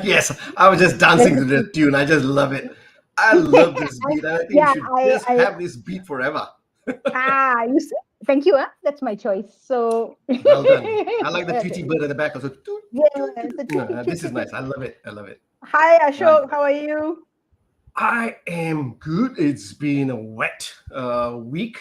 Yes, I was just dancing to the tune. I just love it. I love this beat. I think we Yeah, should just have this beat forever. you see, thank you. That's my choice. So, Well done. I like the Tweety bird at the back also. yeah, the No, this is nice. I love it. I love it. Hi, Right. Ashok. How are you? I am good. It's been a wet week,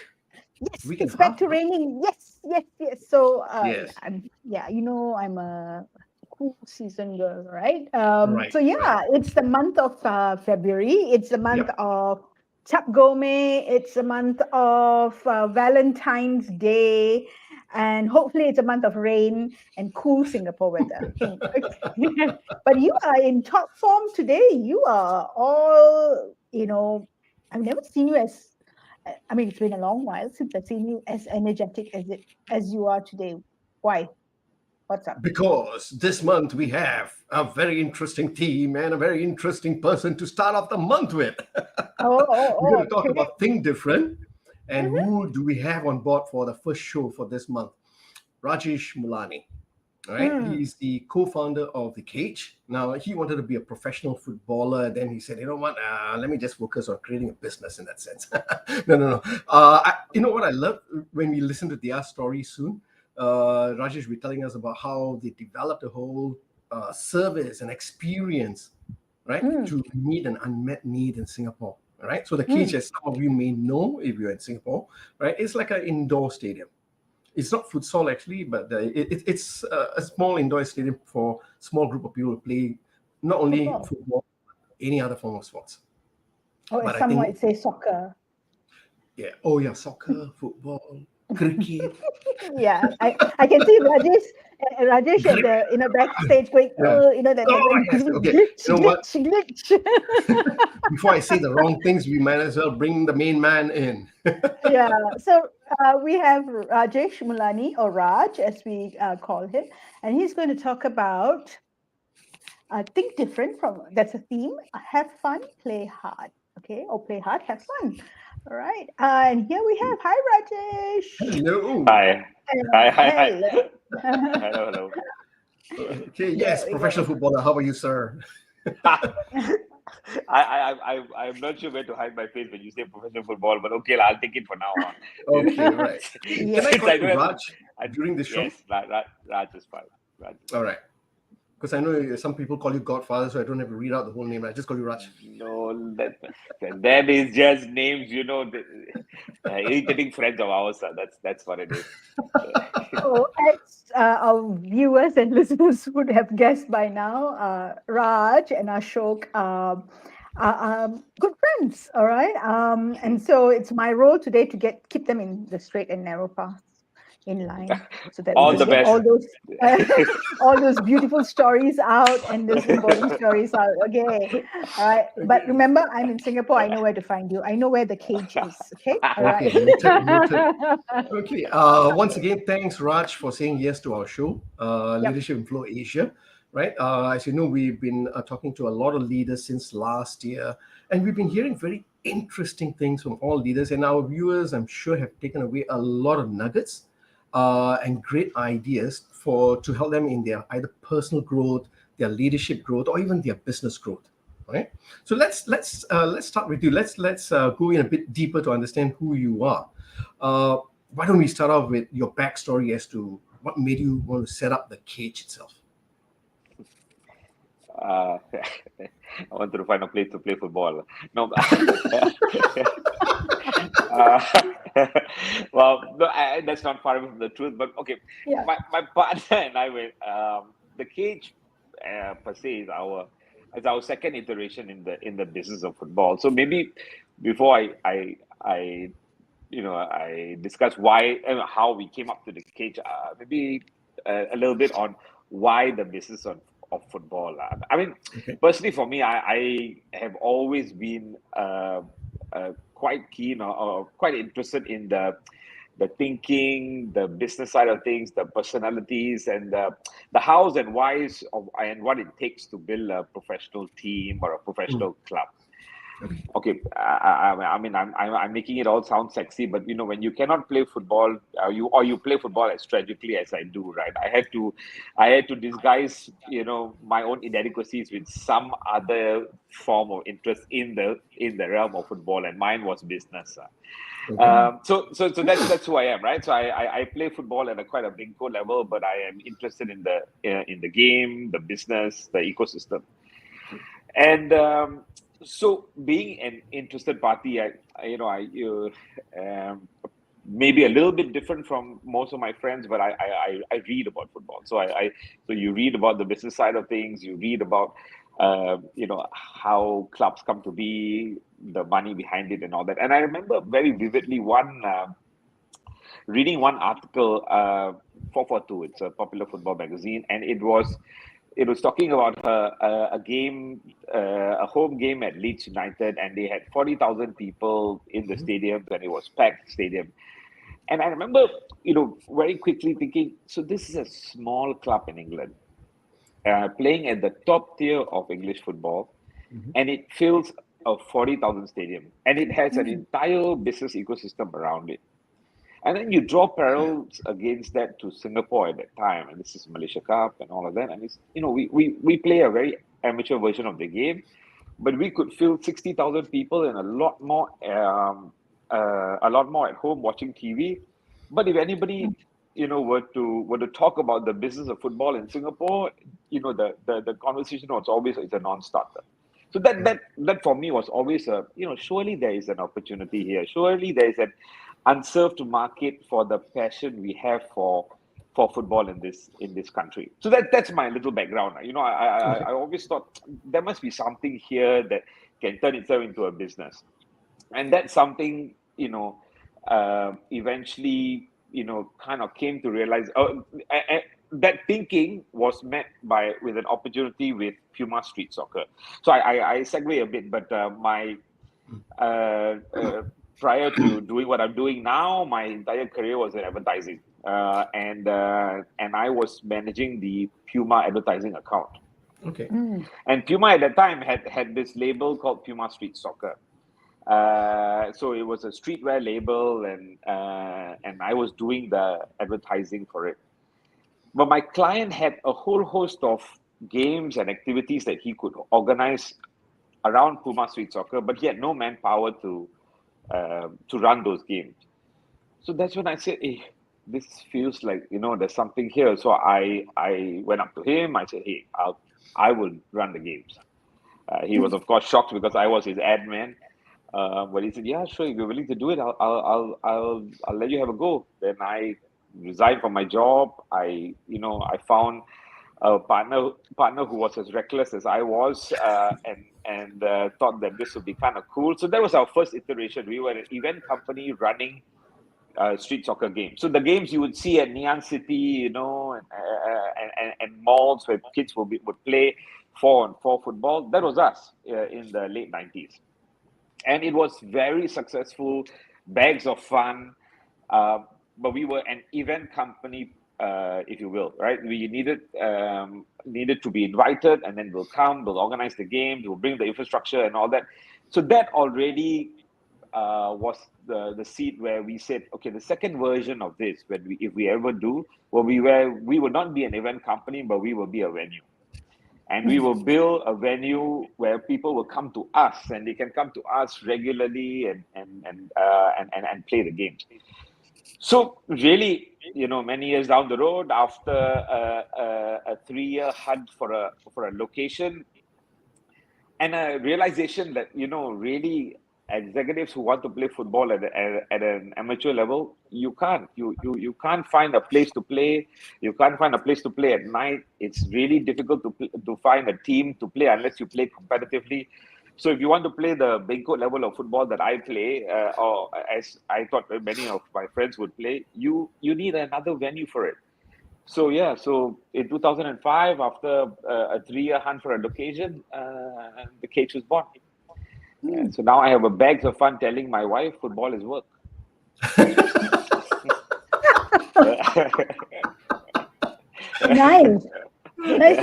Yes, week and it's a back half. to raining. Yes, yes, yes. So, Yes. I'm a cool season girl, right? Right. So Right. yeah, it's the month of February. It's the month Yep. of Chap Gome. It's a month of Valentine's Day, and hopefully it's a month of rain and cool Singapore weather. But you are in top form today. You are all, I've never seen you as. I mean, it's been a long while since I've seen you as energetic as you are today. Why? What's up? Because this month we have a very interesting theme and a very interesting person to start off the month with. We're going to talk Okay. about Think Different. And Mhm. who do we have on board for the first show for this month? Rajesh Mulani. All right. He's the co-founder of The Cage. Now, he wanted to be a professional footballer. Then he said, you know what? Let me just focus on creating a business in that sense. No. You know what I love? When we listen to their story soon, Rajesh will be telling us about how they developed a whole service and experience, right, to meet an unmet need in Singapore. All right. So The Cage, as some of you may know if you're in Singapore, right, it's like an indoor stadium. It's not futsal actually, but it's a small indoor stadium for small group of people to play not only Football. football, any other form of sports. Or But as I some think, might say, soccer. yeah, oh yeah, soccer, football, cricket. Yeah, I can see Rajesh at the backstage going, Yeah. Oh that yes. Okay. glitch, You know what? glitch. Before I say the wrong things, we might as well bring the main man in. Yeah. So we have Rajesh Mulani, or Raj, as we call him, and he's going to talk about think different. From that's a theme. Have fun, play hard. Okay, or play hard, have fun. All right. And here we have. Hi, Rajesh. Hello. Hi. Hi. Hello. Hello. Okay. There Yes, we professional go. footballer. How about you, sir? I'm not sure where to hide my face when you say professional football, but okay, I'll take it for now on. Okay. Right. Can I Yes. Since call I you don't have to, Raj during the show? yes, Raj is fine. Raj is All fine. right. Because I know some people call you Godfather, so I don't have to read out the whole name. I just call you Raj. No, that is just names, irritating friends of ours. That's what it is. So, as our viewers and listeners would have guessed by now, Raj and Ashok are good friends. All right, and so it's my role today to keep them in the straight and narrow path, in line, so that we All can the get best. all those beautiful stories out and those boring stories out. Okay, all right. But remember, I'm in Singapore. I know where to find you. I know where the cage is. Okay, all right. Okay, noted. Okay. Once again, thanks, Raj, for saying yes to our show, Yep. Leadership in Flow Asia. Right. As you know, we've been talking to a lot of leaders since last year, and we've been hearing very interesting things from all leaders. And our viewers, I'm sure, have taken away a lot of nuggets and great ideas to help them in their either personal growth, their leadership growth, or even their business growth. Right. So let's start with you. Let's go in a bit deeper to understand who you are. Why don't we start off with your backstory as to what made you want to set up the cage itself? I wanted to find a place to play football. No, Uh, well, no, that's not far from the truth. But okay, Yeah. my partner and I were the cage per se is our second iteration in the business of football. So maybe before I I discuss why how we came up to the cage. Maybe a little bit on why the business of football. I mean, Okay. personally, for me, I have always been quite keen or quite interested in the thinking, the business side of things, the personalities, and the hows and whys of and what it takes to build a professional team or a Mm. professional club. Okay. Okay, I mean, I'm making it all sound sexy, but when you cannot play football, you play football as tragically as I do, right? I had to disguise, my own inadequacies with some other form of interest in the realm of football, and mine was business. Okay. So that's who I am, right? So I play football at a quite a big go level, but I am interested in the game, the business, the ecosystem. And so being an interested party, maybe a little bit different from most of my friends, but I read about football. So you read about the business side of things, you read about how clubs come to be, the money behind it, and all that. And I remember very vividly reading one article, 442. It's a popular football magazine, and it was talking about a game, a home game at Leeds United, and they had 40,000 people in the stadium, and it was packed stadium. And I remember, very quickly thinking, so this is a small club in England, playing at the top tier of English football, and it fills a 40,000 stadium, and it has an entire business ecosystem around it. And then you draw parallels against that to Singapore at that time, and this is Malaysia Cup and all of that. And it's we play a very amateur version of the game, but we could fill 60,000 people and a lot more at home watching TV. But if anybody were to talk about the business of football in Singapore, the conversation was always it's a non-starter. So that for me was always surely there is an opportunity here. Surely there is an unserved market for the passion we have for football in this country. So that's my little background. Okay. I always thought there must be something here that can turn itself into a business, and that's something eventually kind of came to realize. That thinking was met with an opportunity with Puma Street Soccer. So I segue a bit, but my prior to doing what I'm doing now, my entire career was in advertising, and I was managing the Puma advertising account. Okay. And Puma at that time had this label called Puma Street Soccer. So it was a streetwear label, and I was doing the advertising for it. But my client had a whole host of games and activities that he could organize around Puma Street Soccer, but he had no manpower to run those games. So that's when I said, hey, this feels like there's something here. So I went up to him. I said, hey, I will run the games. He was of course shocked because I was his ad man. But he said, yeah, sure, if you're willing to do it, I'll let you have a go. Then I resigned from my job. I found a partner who was as reckless as I was, and thought that this would be kind of cool. So that was our first iteration. We were an event company running street soccer games. So the games you would see at Neon City, and malls where kids would play 4-on-4 football. That was us in the late 90s. And it was very successful, bags of fun. But we were an event company, if you will, right? We needed to be invited, and then we'll come, we'll organize the games, we'll bring the infrastructure and all that. So that already was the seed where we said, okay, the second version of this, if we ever do, we will not be an event company, but we will be a venue. And we will build a venue where people will come to us, and they can come to us regularly and play the games. So really, many years down the road, after a 3-year hunt for a location, and a realization that really executives who want to play football at an amateur level, you can't. You can't find a place to play. You can't find a place to play at night. It's really difficult to find a team to play unless you play competitively. So if you want to play the Bangkok level of football that I play, or as I thought many of my friends would play, you need another venue for it. So yeah, so in 2005, after a 3-year hunt for a location, the cage was born. So now I have a bags of fun telling my wife football is work. Nice. Nice.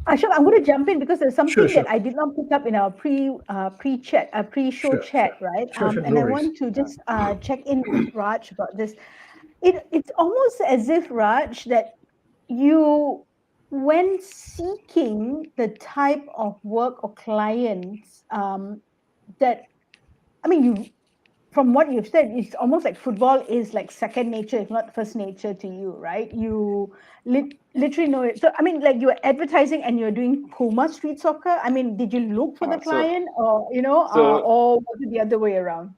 Ashok, I'm going to jump in because there's Sure, something sure, that I did not pick up in our pre-show sure, chat, right? sure. And No I worries. want to just check in with Raj about this. It's almost as if, Raj, that you, when seeking the type of work or clients that, I mean, you, from what you've said, it's almost like football is like second nature, if not first nature to you, right? You literally know it. So, I mean, like you're advertising and you're doing Puma street soccer. I mean, did you look for the So client, or so or was it the other way around?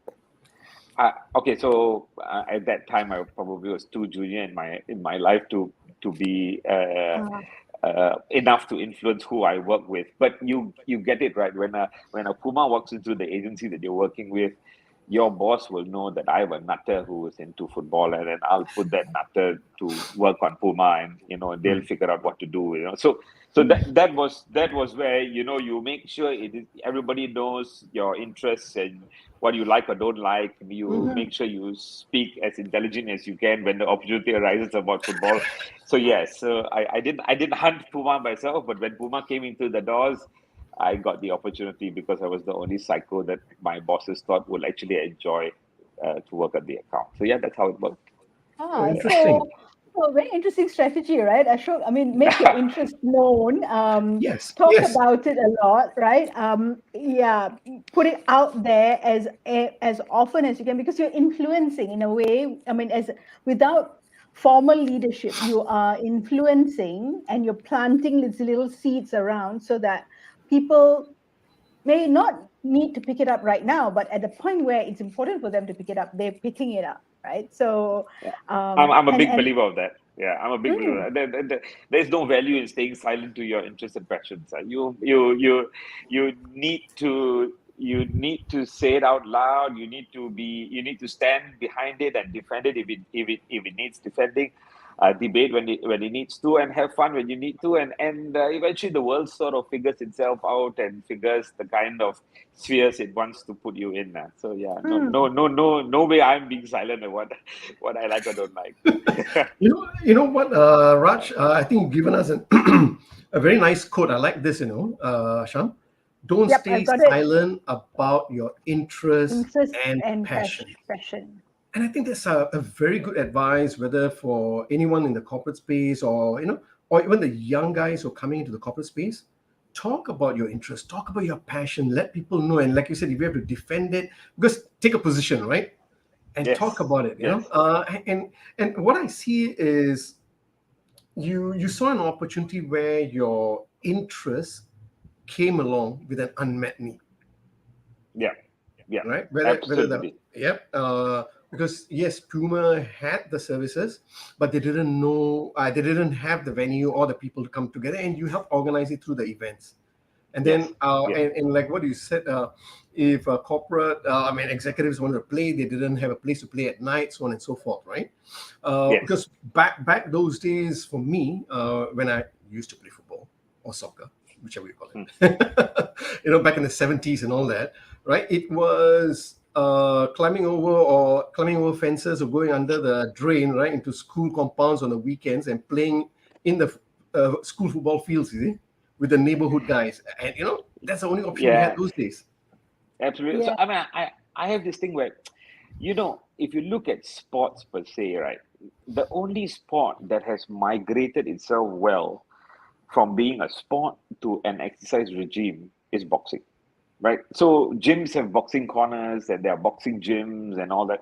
okay, so at that time I probably was too junior in my life to be Uh, enough to influence who I work with. But you get it right when a Puma walks into the agency that you're working with, your boss will know that I have a nutter who is into football, and then I'll put that nutter to work on Puma, and they'll figure out what to do. So that was where you make sure everybody knows your interests and what you like or don't like. You mhm. make sure you speak as intelligent as you can when the opportunity arises about football. So yes, so I didn't hunt Puma myself, but when Puma came into the doors, I got the opportunity because I was the only psycho that my bosses thought would actually enjoy to work at the account. So yeah, that's how it worked. Oh, So, interesting. very interesting strategy, right, Ashok? I mean, make your interest known, Yes, talk yes. about it a lot, right? Yeah, put it out there as often as you can because you're influencing in a way. I mean, as without formal leadership, you are influencing and you're planting these little seeds around so that people may not need to pick it up right now, but at the point where it's important for them to pick it up, they're picking it up, right? So, Yeah. I'm a big and believer of that. Yeah, I'm a big believer. mm, There's no value in staying silent to your interests and passions. You need to say it out loud. You need to stand behind it and defend it if it needs defending. Debate when it needs to, and have fun when you need to, and eventually the world sort of figures itself out and figures the kind of spheres it wants to put you in. So yeah, no no mm, no no no way I'm being silent about what I like or don't like. You know what, Raj? I think you've given us a very nice quote. I like this. Sham. Don't yep, I've stay got it. silent about your interest Interest and and passion. passion. And I think that's a very good advice, whether for anyone in the corporate space or even the young guys who are coming into the corporate space. Talk about your interest, talk about your passion, let people know. And like you said, if you have to defend it, because take a position, right? And talk Yes, about it, yes. and what I see is you saw an opportunity where your interest came along with an unmet need, Yeah, yeah, right? Whether the absolutely. yep, because yes, Puma had the services, but they didn't know, they didn't have the venue or the people to come together, and you help organize it through the events. And Yes, then, yeah, and like what you said, if corporate, I mean, executives wanted to play, they didn't have a place to play at night, so on and so forth, right? yes. Because back those days for me, when I used to play football or soccer, whichever you call Hmm. it, back in the 70s and all that, right? It was climbing over fences or going under the drain, right, into school compounds on the weekends and playing in the school football fields, you see, with the neighborhood guys. And that's the only option we had Yeah, those days. absolutely. So Yeah. I mean, I have this thing where, if you look at sports per se, right, the only sport that has migrated itself well from being a sport to an exercise regime is boxing, right? So gyms have boxing corners and there are boxing gyms and all that.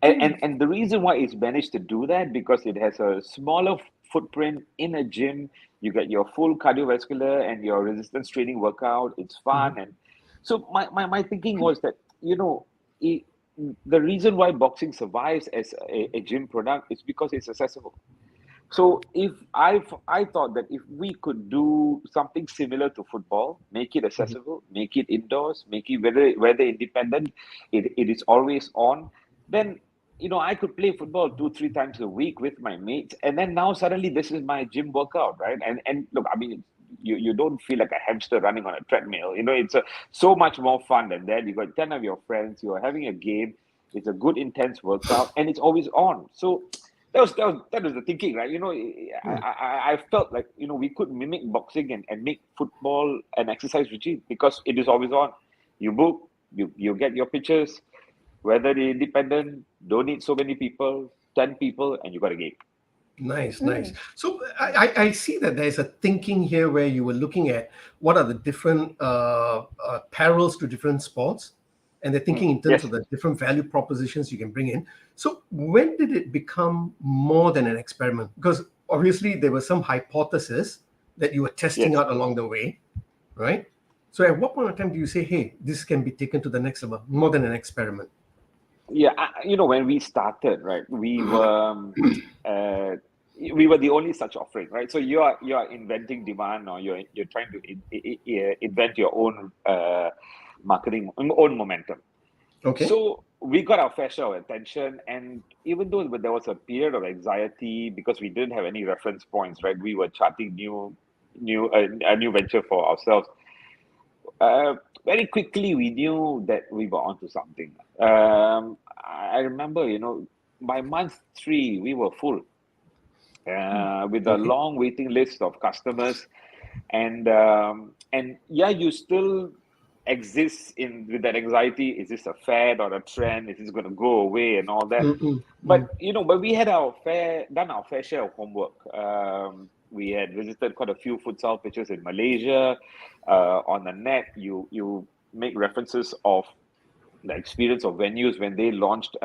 And the reason why it's managed to do that, because it has a smaller footprint in a gym. You get your full cardiovascular and your resistance training workout. It's Mhm. fun, and So my thinking was that, it, the reason why boxing survives as a gym product is because it's accessible. So if I thought that if we could do something similar to football, make it Mhm. accessible, make it indoors, make it whether independent, it is always on, then I could play football 2 3 times a week with my mates, and then now suddenly this is my gym workout, right? And look, I mean, you don't feel like a hamster running on a treadmill. It's so much more fun than that. You got 10 of your friends, you're having a game, it's a good intense workout, and it's always on. So that was the thinking, right? Mm. I felt like we could mimic boxing and make football an exercise routine because it is always on. You book, you get your pictures, whether they're independent, don't need so many people, 10 people, and you got a game. Nice, nice. Mm. So I see that there's a thinking here where you were looking at what are the different parallels to different sports, and they're thinking in terms Yes, of the different value propositions you can bring in. So when did it become more than an experiment? Because obviously there was some hypothesis that you were testing yes. out along the way, right? So at what point of time do you say, hey, this can be taken to the next level, more than an experiment? Yeah, when we started, right, uh, we were the only such offering, right? So you are inventing demand, or you're trying to invent your own marketing, own momentum. Okay. So we got our fair share of attention, and even though there was a period of anxiety because we didn't have any reference points, right? We were charting a new venture for ourselves. Uh, Very quickly, we knew that we were onto something. I remember, by month 3, we were full with a Okay. long waiting list of customers, and yeah, you still exist in with that anxiety. Is this a fad or a trend? Is this going to go away and all that? Mm-mm, But mm. but we had done our fair share of homework. We had visited quite a few futsal pitches in Malaysia. On the net, you make references of the experience of venues when they launched.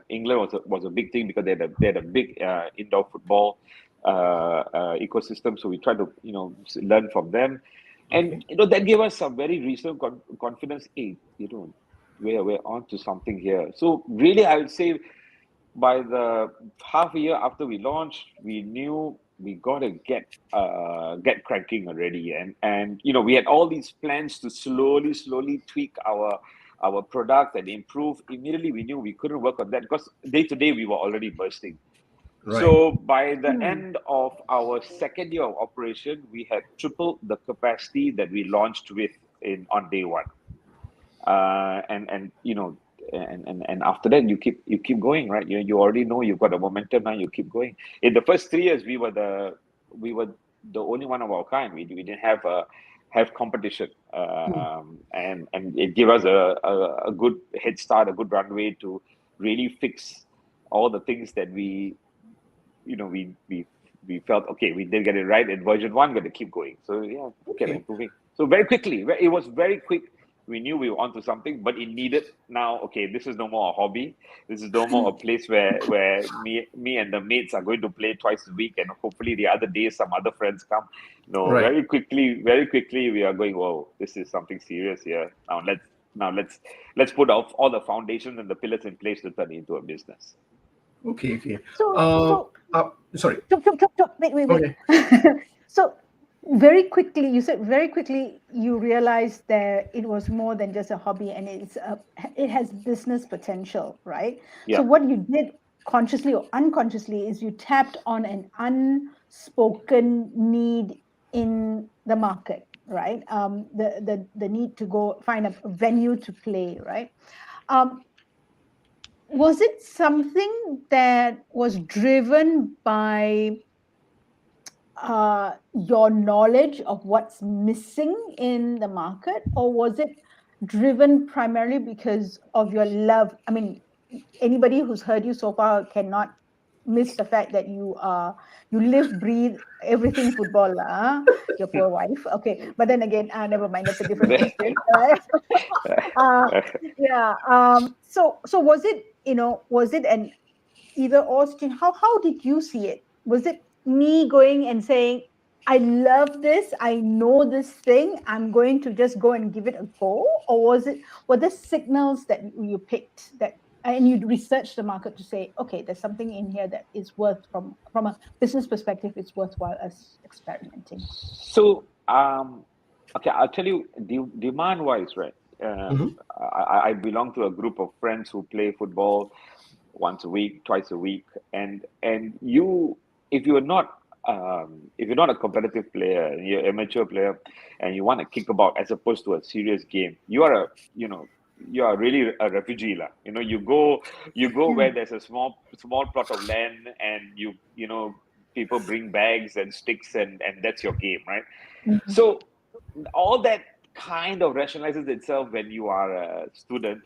England was a big thing because they had a big indoor football ecosystem. So we tried to learn from them, and Okay. that gave us some very reasonable confidence. Hey, we're on to something here. So really, I would say by the half a year after we launched, we knew we got to get cranking already, and we had all these plans to slowly tweak our product and improve. Immediately, we knew we couldn't work on that because day to day we were already bursting. Right. So by the Mm. end of our second year of operation, we had tripled the capacity that we launched with in on day one. And and after that you keep going, right? You already know you've got a momentum now. You keep going. In the first 3 years, we were the only one of our kind. We didn't have competition, Mm. and it gave us a good head start, a good runway to really fix all the things that we felt okay. We did get it right in version 1. Going to keep going. So yeah, kept Okay. improving. So very quickly, it was very quick. We knew we were onto something, but it needed now. Okay, this is no more a hobby. This is no more a place where me and the mates are going to play twice a week, and hopefully the other day some other friends come. No, Right. very quickly we are going. Whoa, this is something serious here. Now let's put off all the foundations and the pillars in place to turn it into a business. Okay. Okay. So, Uh, so Sorry. Stop. Wait. Okay. So, very quickly, you said very quickly you realized that it was more than just a hobby, and it has business potential, right? So Yeah. what you did consciously or unconsciously is you tapped on an unspoken need in the market, right? The need to go find a venue to play, right? Um, was it something that was driven by your knowledge of what's missing in the market, or was it driven primarily because of your love? I mean, anybody who's heard you so far cannot miss the fact that you live, breathe everything football, your poor wife. Okay, but then again, never mind. That's a different question. uh, yeah. So was it an either or situation? How did you see it? Was it me going and saying, I love this, I know this thing, I'm going to just go and give it a go? Or were there signals that you picked that and you'd research the market to say, okay, there's something in here that is worth from a business perspective, it's worthwhile us experimenting. So, okay, I'll tell you, demand-wise, right? Mm-hmm. I belong to a group of friends who play football once a week, twice a week, and you, if you're not if you're not a competitive player, you're an amateur player, and you want to kick about as opposed to a serious game, you are really a refugee, lah. You go where Mm, there's a small plot of land, and people bring bags and sticks, and that's your game, right? mm, So all that kind of rationalizes itself when you are a student,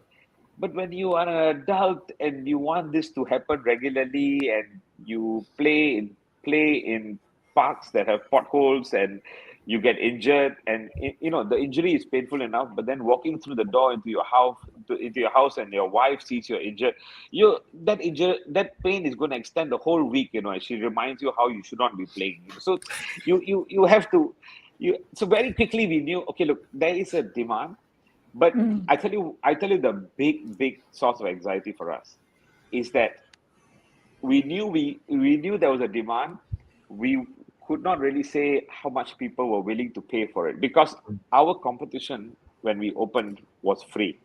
but when you are an adult and you want this to happen regularly, and you play in parks that have potholes, and you get injured, and the injury is painful enough, but then walking through the door into your house and your wife sees you're injured, that pain is going to extend the whole week, and she reminds you how you should not be playing. So you have to so very quickly we knew, okay, look, there is a demand, but mm, I tell you the big source of anxiety for us is that we knew there was a demand. We could not really say how much people were willing to pay for it, because our competition when we opened was free,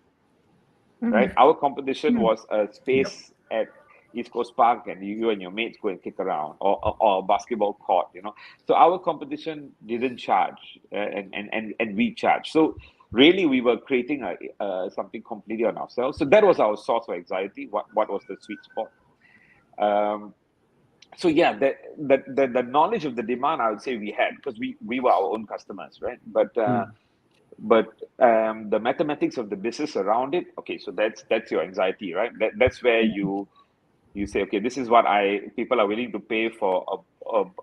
right? mm, Our competition mm, was a Yep. space at East Coast Park, and you and your mates go and kick around, or a basketball court. So our competition didn't charge, and we charged. So really, we were creating something completely on ourselves. So that was our source of anxiety. What was the sweet spot? Um, so yeah, the knowledge of the demand, I would say we had, because we were our own customers, right? But the mathematics of the business around it, okay, so that's your anxiety, right? That's where you say, okay, this is what people are willing to pay for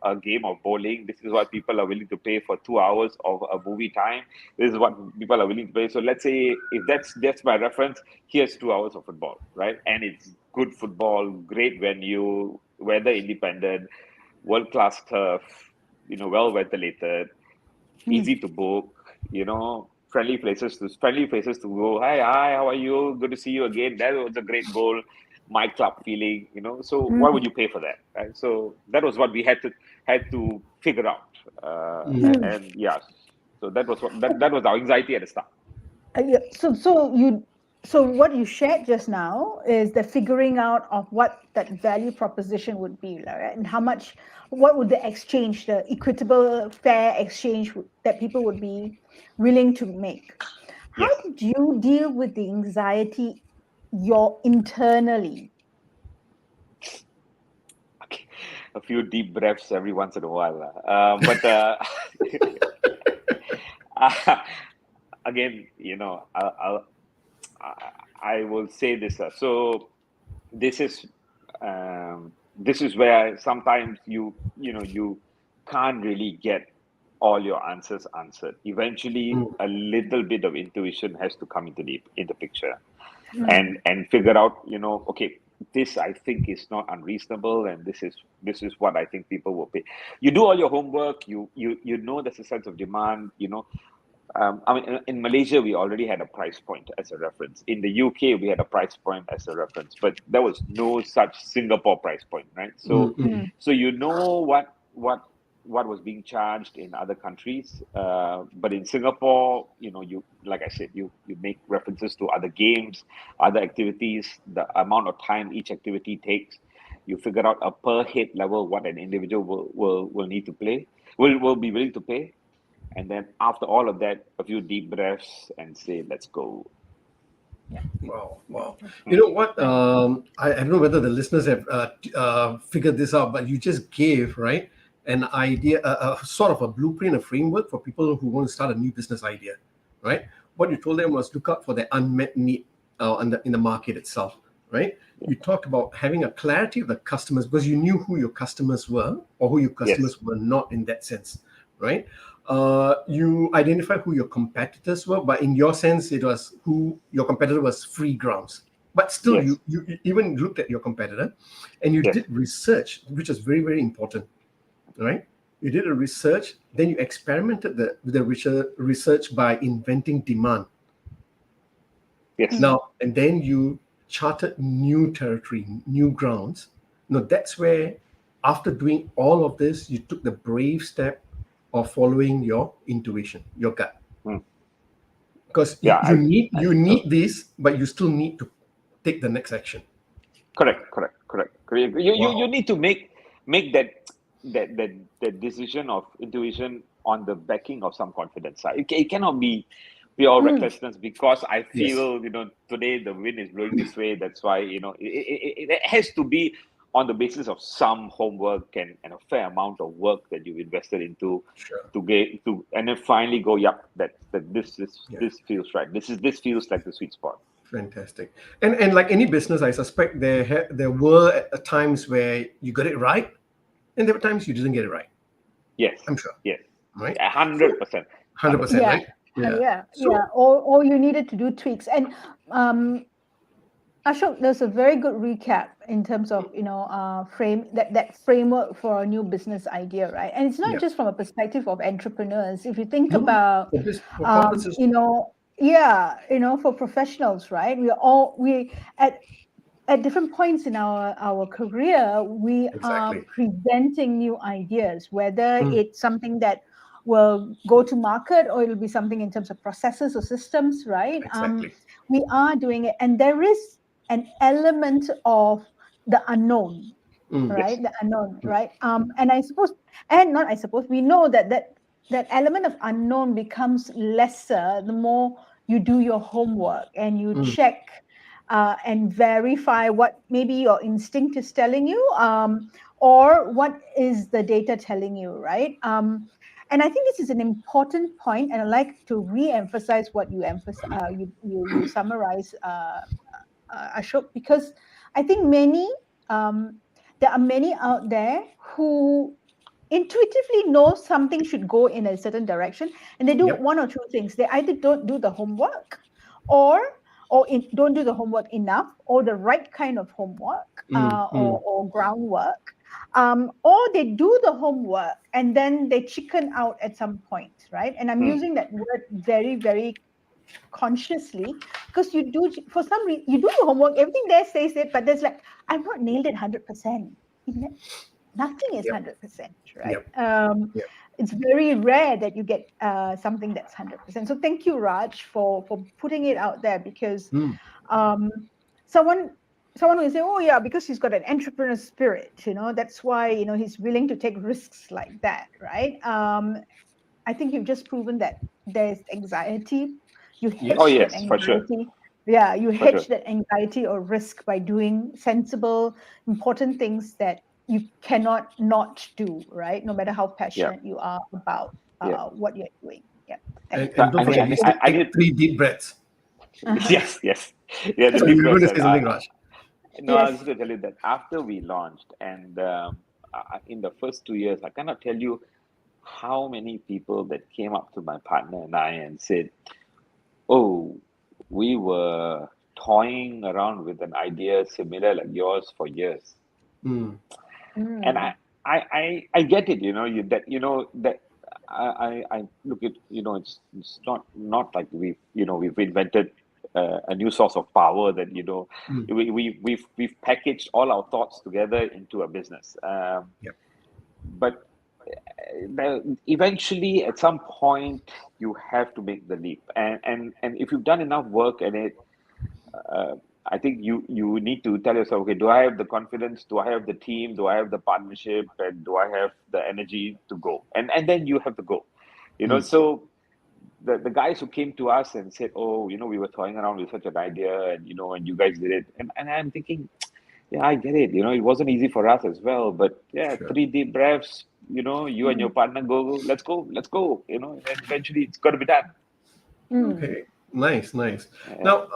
a game of bowling. This is what people are willing to pay for 2 hours of a movie time. This is what people are willing to pay. So let's say if that's my reference, here's 2 hours of football, right? And it's good football, great venue, weather independent, world class turf, well ventilated, mm, easy to book, friendly places to go. Hi, how are you? Good to see you again. That was a great goal. My club feeling. So why would mm, you pay for that, right? So that was what we had to figure out. Mm. mm. And yeah, so that was our anxiety at the start. Yeah, so what you shared just now is the figuring out of what that value proposition would be, right? And what would the exchange, the equitable, fair exchange that people would be willing to make. How Yes. did you deal with the anxiety internally? Okay. A few deep breaths every once in a while. But again, I will say this. So this is this is where sometimes you can't really get all your answers answered. Eventually, Mm. a little bit of intuition has to come into the picture, Mm, and figure out, okay, this I think is not unreasonable, and this is what I think people will pay. You do all your homework. You know there's a sense of demand. I mean, in Malaysia, we already had a price point as a reference. In the UK, we had a price point as a reference, but there was no such Singapore price point, right? Mm. So, Mm. mm, so you know what was being charged in other countries, but in Singapore, you like I said, you make references to other games, other activities, the amount of time each activity takes. You figure out a per head level what an individual will need to play, will be willing to pay, and then after all of that, a few deep breaths and say, let's go. yeah, Wow, wow. You Hmm. know what? right. I don't know whether the listeners have figured this out, but you just gave, right, an idea, a sort of a blueprint, a framework for people who want to start a new business idea, right? What you told them was look out for the unmet need in the market itself, right? Yeah. You talked about having a clarity of the customers because you knew who your customers were or who your Yes. customers were not in that sense, right? You identify who your competitors were, but in your sense, it was who your competitor was free grounds. But still, Yes. you even looked at your competitor, and you Yes. did research, which is very very important, right? You did a research, then you experimented the research by inventing demand. Yes. Now, and then you charted new territory, new grounds. Now, that's where, after doing all of this, you took the brave step of following your intuition, your gut. Mm. Because Yeah, you need this, but you still need to take the next action. correct. You Wow. need to make that decision of intuition on the backing of some confidence. It cannot be pure recklessness because I Yes. feel today the wind is blowing this way. That's why it has to be on the basis of some homework and a fair amount of work that you've invested into Sure. to get to, and then finally go, this Yeah. feels right. This feels like the sweet spot. Fantastic. And like any business, I suspect there were times where you got it right, and there were times you didn't get it right. Yes. I'm sure. Yes. Right? 100%. 100%, Yeah. right? Yeah. Or you needed to do tweaks. And Ashok, there's a very good recap in terms of that framework for a new business idea, right? And it's not Yeah. just from a perspective of entrepreneurs. If you think No, about for corporates, for professionals, right? We at different points in our career, we are exactly. presenting new ideas, whether Mm, it's something that will go to market or it'll be something in terms of processes or systems, right? exactly. We are doing it, and there is an element of the unknown, Mm, Yes. right? The unknown, mm, right? And I suppose, and not I suppose, we know that element of unknown becomes lesser the more you do your homework and you mm, check and verify what maybe your instinct is telling you, or what is the data telling you, right? And I think this is an important point, and I'd like to re-emphasize what you you summarize, Ashok, because I think there are many out there who intuitively know something should go in a certain direction, and they do yep. one or two things. They either don't do the homework, or don't do the homework enough, or the right kind of homework, Mm, mm, or groundwork, or they do the homework and then they chicken out at some point, right? And I'm Mm. using that word very, very consciously, because you do, for some reason, you do your homework, everything there says it, but there's like, I've not nailed it 100%. Nothing is yep. 100%, right? Yep. Yep. It's very rare that you get something that's 100%. So thank you, Raj, for putting it out there, because Mm, um, someone will say, oh yeah, because he's got an entrepreneur spirit, that's why he's willing to take risks like that, right? I think you've just proven that there's anxiety. You Oh hedge yes. that yes, for sure. anxiety. Yeah, you For sure. hedge that anxiety or risk by doing sensible, important things that you cannot not do, right? No matter how Yeah. passionate you are about Yeah. what you're doing. Yeah. And, Thank you. So and don't I think forget, you said I take need 3 deep breaths. Uh-huh. yes, yes. Yeah, the So deep you were going breaths. to say something, Raj. No, I was Yes. going to tell you that after we launched, and in the first 2 years, I cannot tell you how many people that came up to my partner and I and said, "Oh, we were toying around with an idea similar like yours for years." Mm, And Mm. I get it, that I look at, it's not like we've invented a new source of power that mm, we've packaged all our thoughts together into a business. yep. But eventually, at some point, you have to make the leap, and if you've done enough work in it, uh, I think you need to tell yourself, okay, do I have the confidence? Do I have the team? Do I have the partnership? And do I have the energy to go? And then you have to go. Mm, So the guys who came to us and said, oh, we were toying around with such an idea, and you guys did it. And I'm thinking, yeah, I get it. It wasn't easy for us as well. But yeah, sure. 3 deep breaths, you and your Mm. partner let's go, and eventually it's got to be done. Mm. Okay. Nice, nice. Yeah. Now,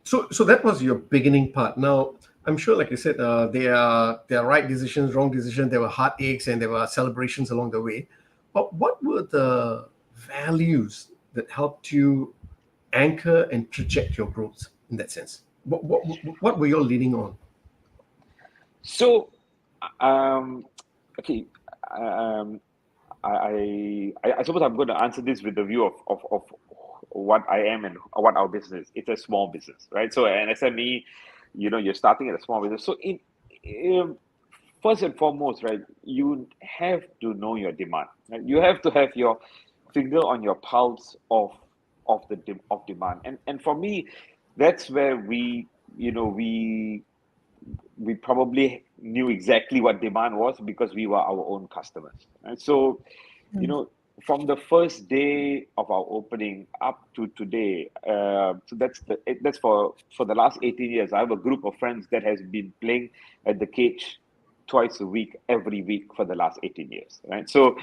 so that was your beginning part. Now, I'm sure, like you said, there are right decisions, wrong decisions. There were heartaches and there were celebrations along the way. But what were the values that helped you anchor and traject your growth in that sense? What were you leaning on? So, okay, I suppose I'm going to answer this with the view of what I am and what our business is. It's a small business, right? So an SME, you're starting at a small business. So first and foremost, right, you have to know your demand. Right? You have to have your finger on your pulse of demand. And for me, that's where we probably knew exactly what demand was because we were our own customers. And so, from the first day of our opening up to today, so that's for the last 18 years. I have a group of friends that has been playing at the cage twice a week, every week for the last 18 years, right? So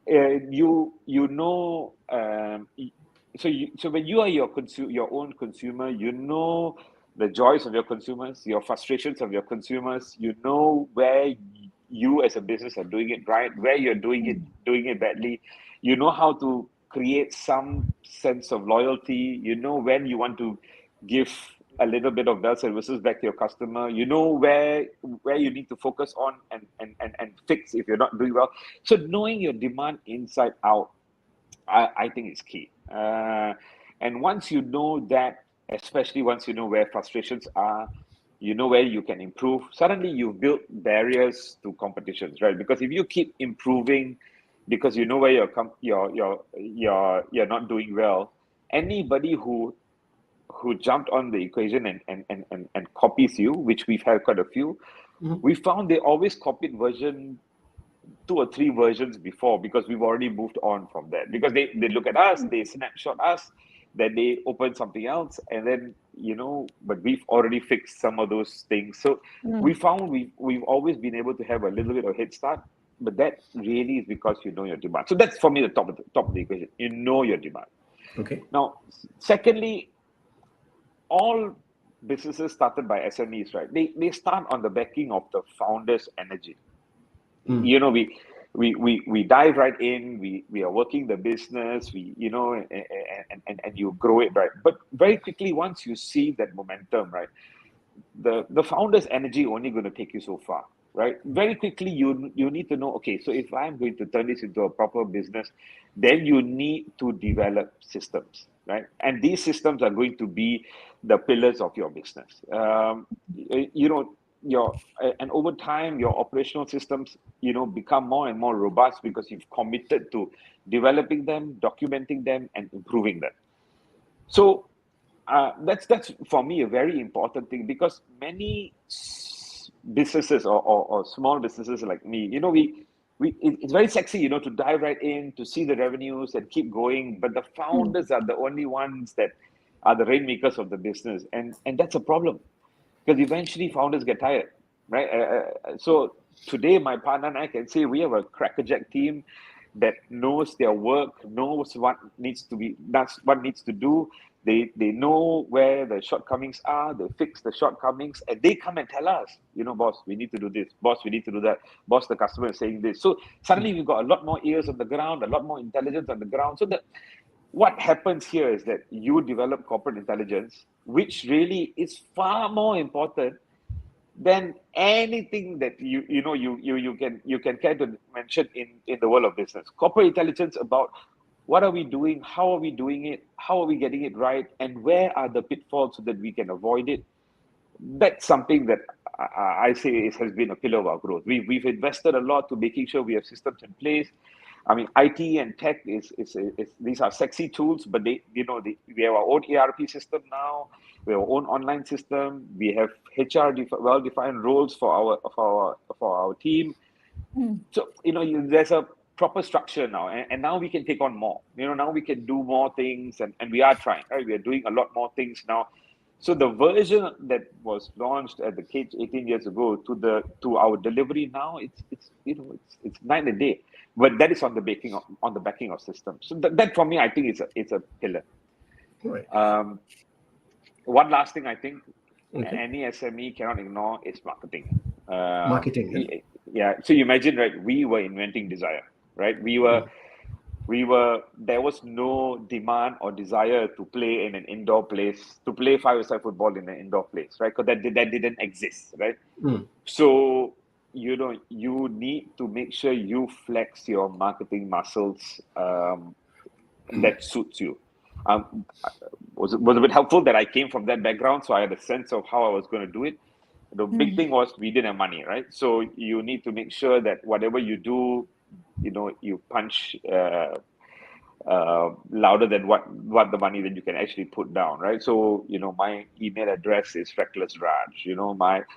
you know, so when you are your own consumer, you know the joys of your consumers, your frustrations of your consumers. You know where you as a business are doing it right, where you're doing it badly. You know how to create some sense of loyalty. You know when you want to give a little bit of bells and whistles back to your customer. You know where you need to focus on and fix if you're not doing well. So knowing your demand inside out, I think is key. And once you know that, especially once you know where frustrations are, you know where you can improve, suddenly you've built barriers to competitions, right? Because if you keep improving because you know where you're not doing well, anybody who jumped on the equation and copies you, which we've had quite a few, we found they always copied version 2 or 3 versions before because we've already moved on from that. Because they look at us, they snapshot us, then they open something else, and then but we've already fixed some of those things. So we found we've always been able to have a little bit of head start, but that really is because you know your demand. So that's for me the top of the equation. You know your demand. Okay. Now, secondly, all businesses started by SMEs, right? They start on the backing of the founder's energy. We dive right in. We are working the business. And you grow it, right. But very quickly, once you see that momentum, right, the founder's energy only going to take you so far, right? Very quickly, you need to know. Okay, so if I'm going to turn this into a proper business, then you need to develop systems, right? And these systems are going to be the pillars of your business. And over time your operational systems become more and more robust because you've committed to developing them, documenting them, and improving them. So that's for me a very important thing, because many businesses or small businesses like me, it's very sexy, to dive right in, to see the revenues and keep going, but the founders are the only ones that are the rainmakers of the business, and that's a problem. Because eventually founders get tired, right? So today, my partner and I can say we have a crackerjack team that knows their work, knows what needs to be, that's what needs to do. They know where the shortcomings are. They fix the shortcomings, and they come and tell us, boss, we need to do this. Boss, we need to do that. Boss, the customer is saying this. So suddenly we've got a lot more ears on the ground, a lot more intelligence on the ground. So that what happens here is that you develop corporate intelligence, which really is far more important than anything that you can care to mention in the world of business. Corporate intelligence about what are we doing, how are we doing it, how are we getting it right, and where are the pitfalls so that we can avoid it. That's something that I say has been a pillar of our growth. We've invested a lot to making sure we have systems in place. I mean, IT and tech is these are sexy tools, but we have our own ERP system now. We have our own online system. We have HR well-defined roles for our team. So there's a proper structure now, and now we can take on more. Now we can do more things, and we are trying. Right, we are doing a lot more things now. So the version that was launched at the Cage 18 years ago to our delivery now, it's night and day. But that is on the backing of systems. So that for me, I think it's a pillar. Right. One last thing I think any Okay. SME cannot ignore is marketing. Marketing. Yeah. So you imagine, right? We were inventing desire, right? There was no demand or desire to play in an indoor place, to play five-a-side football in an indoor place, right? Because that didn't exist, right? So you need to make sure you flex your marketing muscles that suits you. Was a bit helpful that I came from that background, so I had a sense of how I was going to do it. The big thing was we didn't have money, right? So you need to make sure that whatever you do, you punch louder than what the money that you can actually put down, right? So my email address is Reckless Raj.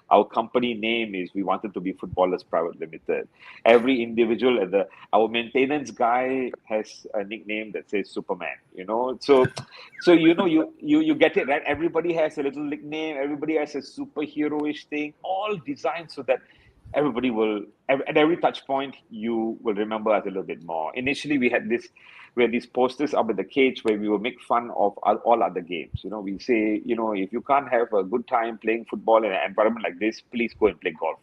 Our company name is We Wanted to Be Footballers Private Limited. Every individual our maintenance guy has a nickname that says Superman. So you get it, right? Everybody has a little nickname. Everybody has a superhero-ish thing, all designed so that everybody will, at every touch point, you will remember us a little bit more. Initially, we had these posters up at the cage where we will make fun of all other games. We say, if you can't have a good time playing football in an environment like this, please go and play golf.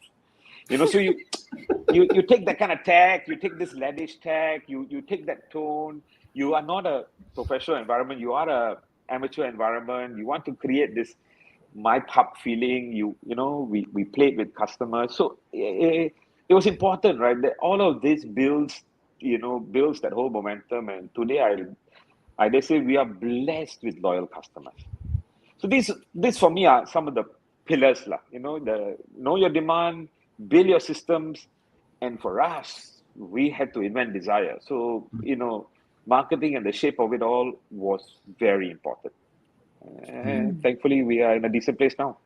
So you take that kind of tag, you take this laddish tag, you take that tone. You are not a professional environment, you are a amateur environment. You want to create this my pub feeling. We played with customers, so it was important, right? That all of this builds that whole momentum. And today I dare say we are blessed with loyal customers. So this for me are some of the pillars, know your demand, build your systems, and for us we had to invent desire. So marketing and the shape of it all was very important. And thankfully, we are in a decent place now.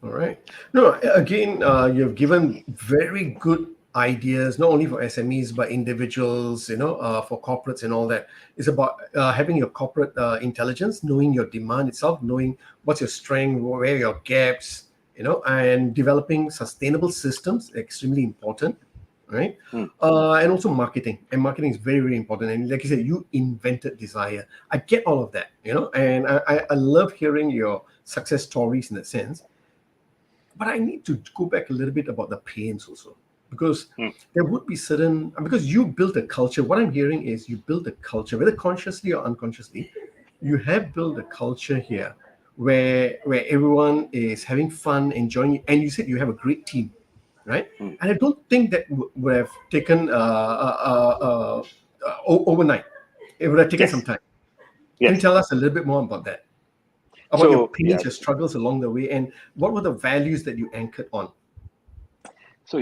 All right. No, again, you've given very good ideas, not only for SMEs, but individuals, for corporates and all that. It's about having your corporate intelligence, knowing your demand itself, knowing what's your strength, where are your gaps, and developing sustainable systems, extremely important. Right. And also marketing. And marketing is very, very important. And like you said, you invented desire. I get all of that, and I love hearing your success stories in that sense. But I need to go back a little bit about the pains also, because there would be certain, because you built a culture. What I'm hearing is you built a culture, whether consciously or unconsciously, you have built a culture here where everyone is having fun, enjoying, and you said you have a great team, right? And I don't think that would have taken overnight. It would have taken some time. Can you tell us a little bit more about that? About your pains, your struggles along the way, and what were the values that you anchored on? So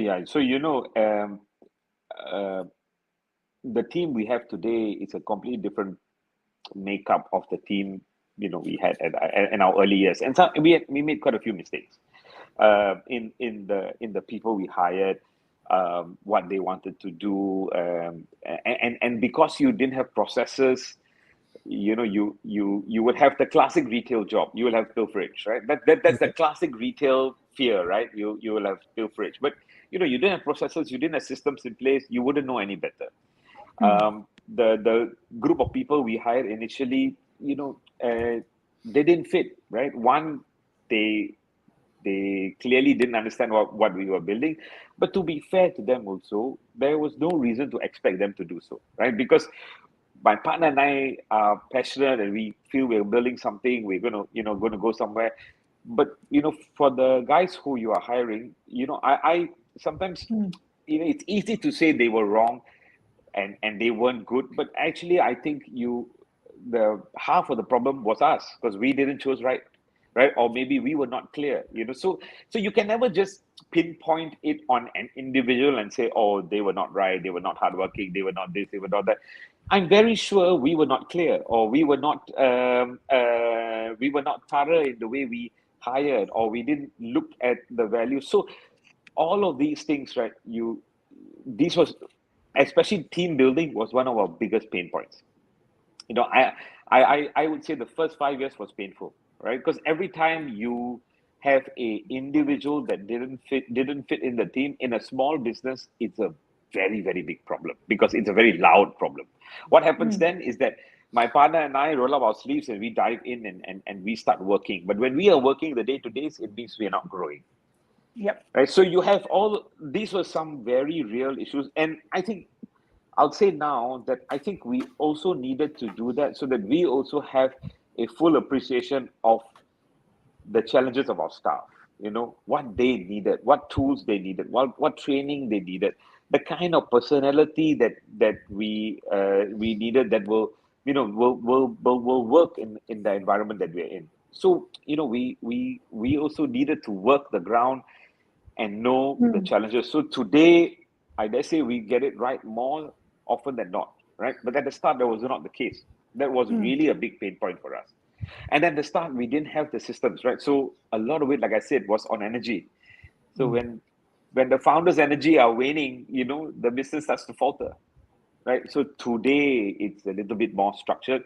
the team we have today is a completely different makeup of the team we had in our early years, and so we made quite a few mistakes in the people we hired, what they wanted to do, and because you didn't have processes, you would have the classic retail job. You will have pilferage, right? That's the classic retail fear, right? You will have pilferage, but you didn't have processes, you didn't have systems in place, you wouldn't know any better. The group of people we hired initially, they didn't fit, right? One, they clearly didn't understand what we were building, but to be fair to them also, there was no reason to expect them to do so, right? Because my partner and I are passionate and we feel we're building something, we're going to go somewhere. But, for the guys who you are hiring, I sometimes, it's easy to say they were wrong and they weren't good. But actually, I think the half of the problem was us because we didn't choose right? Or maybe we were not clear, So you can never just pinpoint it on an individual and say, oh, they were not right, they were not hardworking, they were not this, they were not that. I'm very sure we were not clear, or we were not thorough in the way we hired, or we didn't look at the value. So all of these things, right? This was, especially team building, was one of our biggest pain points. I would say the first 5 years was painful, right? Because every time you have a individual that didn't fit in the team in a small business, it's a very, very big problem because it's a very loud problem. What happens then is that my partner and I roll up our sleeves and we dive in and we start working. But when we are working the day-to-days, it means we are not growing. Yep. Right. So you have these were some very real issues. And I think I'll say now that I think we also needed to do that so that we also have a full appreciation of the challenges of our staff. what they needed, what tools they needed, what training they needed, the kind of personality that we needed that will work in the environment that we're in. So we also needed to work the ground and know the Mm, challenges. So today, I dare say we get it right more often than not, right? But at the start, that was not the case. That was mm, really a big pain point for us. And at the start, we didn't have the systems, right? So a lot of it, like I said, was on energy. So Mm. when the founders' energy are waning, the business starts to falter, right? So today it's a little bit more structured.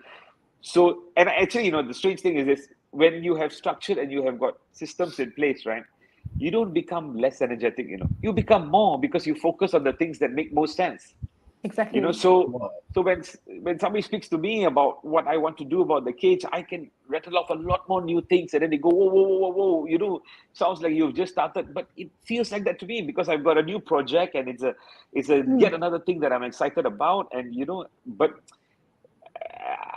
So, and actually, the strange thing is this: when you have structured and you have got systems in place, right? You don't become less energetic, you become more because you focus on the things that make most sense. exactly. So when somebody speaks to me about what I want to do about the cage, I can rattle off a lot more new things, and then they go, whoa, whoa, whoa, whoa, whoa, sounds like you've just started, but it feels like that to me because I've got a new project, and it's a Mm. yet another thing that I'm excited about, and but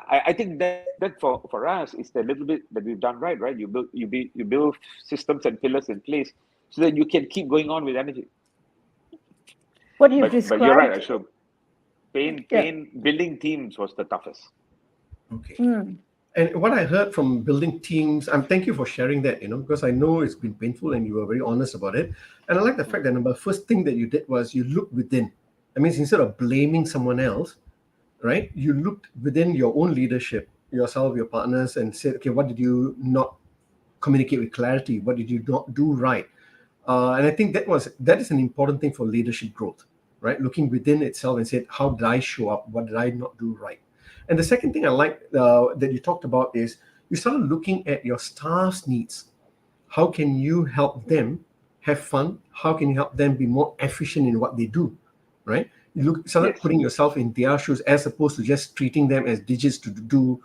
I think that for us is the little bit that we've done right, right? You build systems and pillars in place so that you can keep going on with energy. What you've But you're right, described, Ashok. yeah. Pain building teams was the toughest. Okay. Mm, And what I heard from building teams, thank you for sharing that, because I know it's been painful and you were very honest about it. And I like the fact that the first thing that you did was you looked within. That means instead of blaming someone else, right, you looked within your own leadership, yourself, your partners, and said, okay, what did you not communicate with clarity? What did you not do right? And I think that is an important thing for leadership growth, right? Looking within itself and said, how did I show up? What did I not do right? And the second thing I like that you talked about is you started looking at your staff's needs. How can you help them have fun? How can you help them be more efficient in what they do, right? Started Yes. putting yourself in their shoes as opposed to just treating them as digits to do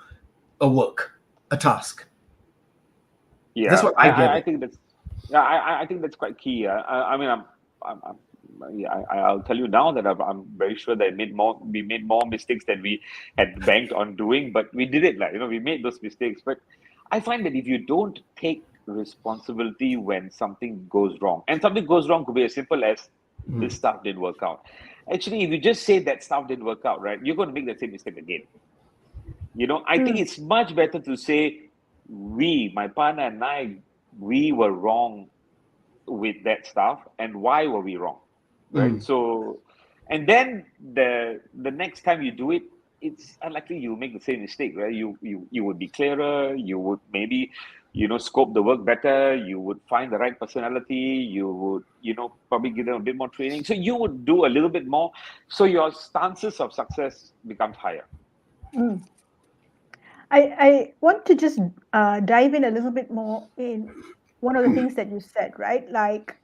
a work, a task. That's Yeah. what I I gathered. think that's yeah. I think that's quite key. I mean, yeah, I'll tell you now that I'm very sure that we made more mistakes than we had banked on doing, but we did it. Like we made those mistakes. But I find that if you don't take responsibility when something goes wrong, and something goes wrong could be as simple as Mm. this stuff didn't work out. Actually, if you just say that stuff didn't work out, right, you're going to make the same mistake again. I think mm, it's much better to say my partner and I, we were wrong with that stuff, and why were we wrong, right? Mm. So, and then the next time you do it, it's unlikely you make the same mistake, right? You would be clearer. You would maybe scope the work better. You would find the right personality. You would probably give them a bit more training. So you would do a little bit more. So your chances of success becomes higher. mm. I want to just dive in a little bit more in one of the things that you said, right? Like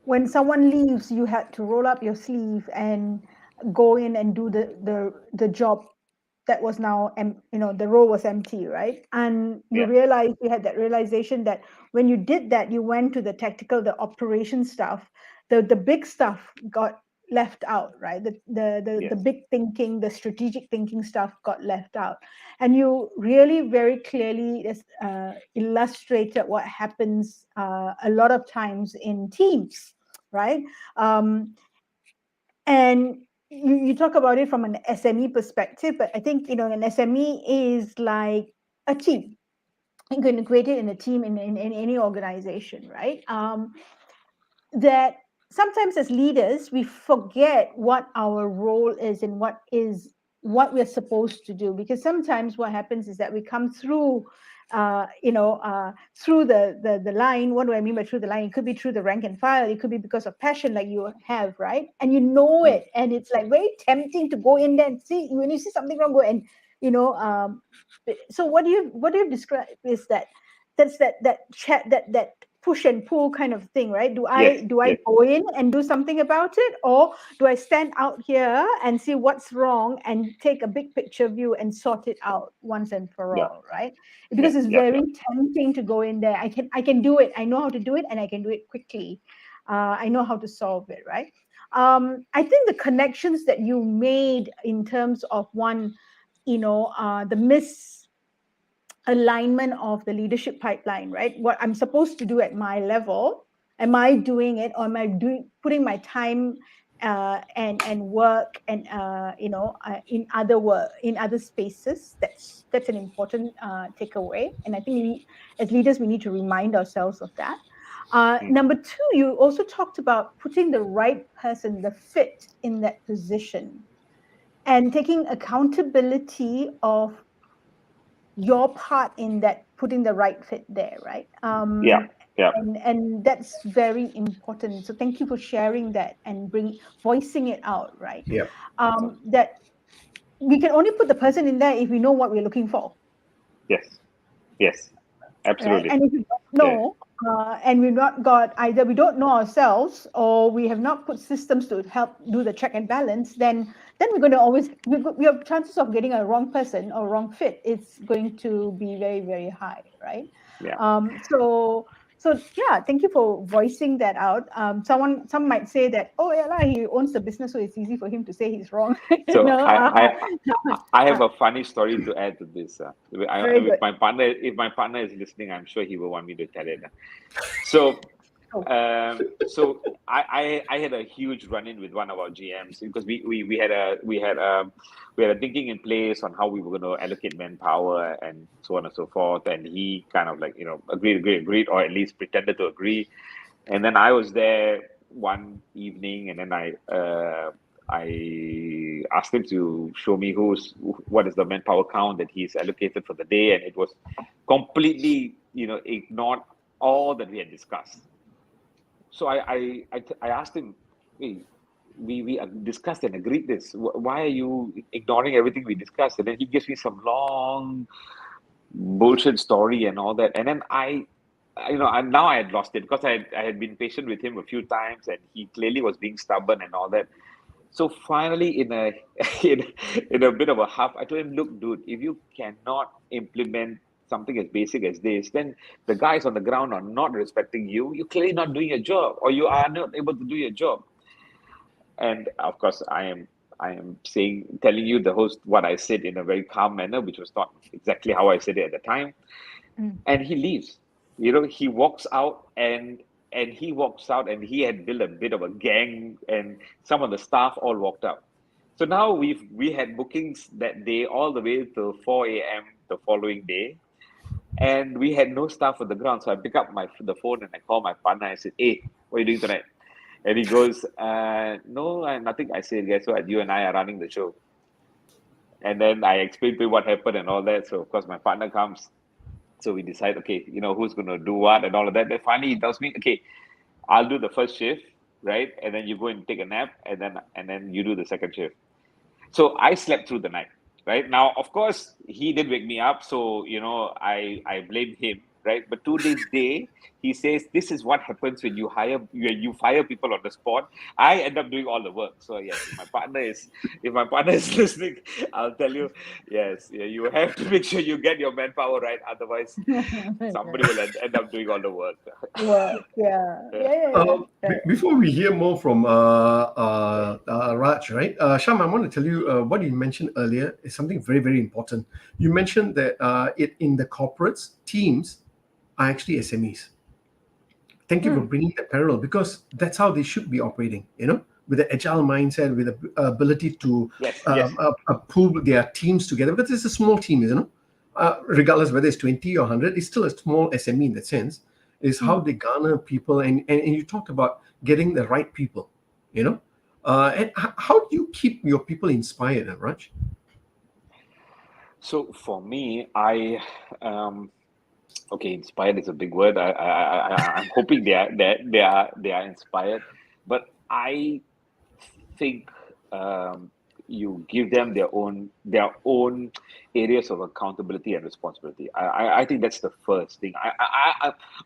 when someone leaves, you had to roll up your sleeve and go in and do the job that was now the role was empty, right? And you Yeah. realized, you had that realization that when you did that, you went to the tactical, the operation stuff, the big stuff got left out, right? The Yes. big thinking, the strategic thinking stuff got left out. And you really very clearly illustrated what happens a lot of times in teams, right? um, and you talk about it from an SME perspective, but I think an SME is like a team. You can create it in a team in any organization, right? That sometimes as leaders we forget what our role is and what we're supposed to do, because sometimes what happens is that we come through through the line. What do I mean by through the line? It could be through the rank and file, it could be because of passion like you have, right? And Mm. it, and it's like very tempting to go in there and see, when you see something wrong, go and you know so what you describe is that chat, that push and pull kind of thing, right? do Yes. i do i Yes. go in and do something about it, or do I stand out here and see what's wrong and take a big picture view and sort it out once and for Yeah. all, right? Yeah. Because it's Yeah. very Yeah. tempting to go in there. I can do it, I know how to do it, and I can do it quickly. I know how to solve it, right? I think the connections that you made in terms of one, the alignment of the leadership pipeline, right? What I'm supposed to do at my level, am I doing it, or am I putting my time and work and in other spaces? That's an important takeaway, and I think we, as leaders, we need to remind ourselves of that. Number two, you also talked about putting the right person, the fit in that position, and taking accountability of your part in that, putting the right fit there, right? Yeah, yeah. And that's very important. So thank you for sharing that and voicing it out, right? Yeah. That we can only put the person in there if we know what we're looking for. Yes, Right? absolutely. And if we don't know, and we've not got, either we don't know ourselves, or we have not put systems to help do the check and balance, then we're going to always, we have chances of getting a wrong person or wrong fit. It's going to be very, very high, right? Yeah. So yeah, thank you for voicing that out. Some might say that, oh yeah, he owns the business, so it's easy for him to say he's wrong. So I have a funny story to add to this. Very good. With my partner, if my partner is listening, I'm sure he will want me to tell it. So, so I had a huge run-in with one of our GMs because we had a thinking in place on how we were going to allocate manpower and so on and so forth. And he kind of agreed, or at least pretended to agree. And then I was there one evening, and then I asked him to show me what is the manpower count that he's allocated for the day, and it was completely, ignored all that we had discussed. So I asked him, hey, we discussed and agreed this. Why are you ignoring everything we discussed? And then he gives me some long bullshit story and all that, and then now I had lost it because I had been patient with him a few times, and he clearly was being stubborn and all that. So finally, in a in a bit of a huff, I told him, "Look, dude, if you cannot implement something as basic as this, then the guys on the ground are not respecting you. You're clearly not doing your job, or you are not able to do your job." And of course, I am telling you what I said in a very calm manner, which was not exactly how I said it at the time. And he leaves. He walks out, and he had built a bit of a gang, and some of the staff all walked out. So now we had bookings that day all the way till 4 a.m. the following day, and we had no staff on the ground. So I pick up the phone and I call my partner. I said, "Hey, what are you doing tonight?" And he goes, "No, nothing." I said, "Guess what? You and I are running the show." And then I explained to him what happened and all that. So of course my partner comes. So we decide, okay, who's going to do what and all of that. Then finally he tells me, okay, I'll do the first shift, right? And then you go and take a nap, and then you do the second shift. So I slept through the night, right? Now, of course, he did wake me up. So, I blame him, right? But 2 days day, he says, this is what happens when you fire people on the spot. I end up doing all the work. So yes, if my partner is listening, I'll tell you, yes, you have to make sure you get your manpower right. Otherwise, somebody will end up doing all the work. Before we hear more from Raj, right? Sham, I want to tell you what you mentioned earlier is something very, very important. You mentioned that in the corporates, teams are actually SMEs. Thank you for bringing that parallel, because that's how they should be operating, with an agile mindset, with the ability to pull their teams together, because it's a small team, regardless whether it's 20 or 100, it's still a small SME in that sense, is how they garner people. And you talked about getting the right people, and how do you keep your people inspired, Raj? So for me, okay, inspired is a big word. I'm hoping they are inspired, but I think you give them their own areas of accountability and responsibility. I think that's the first thing.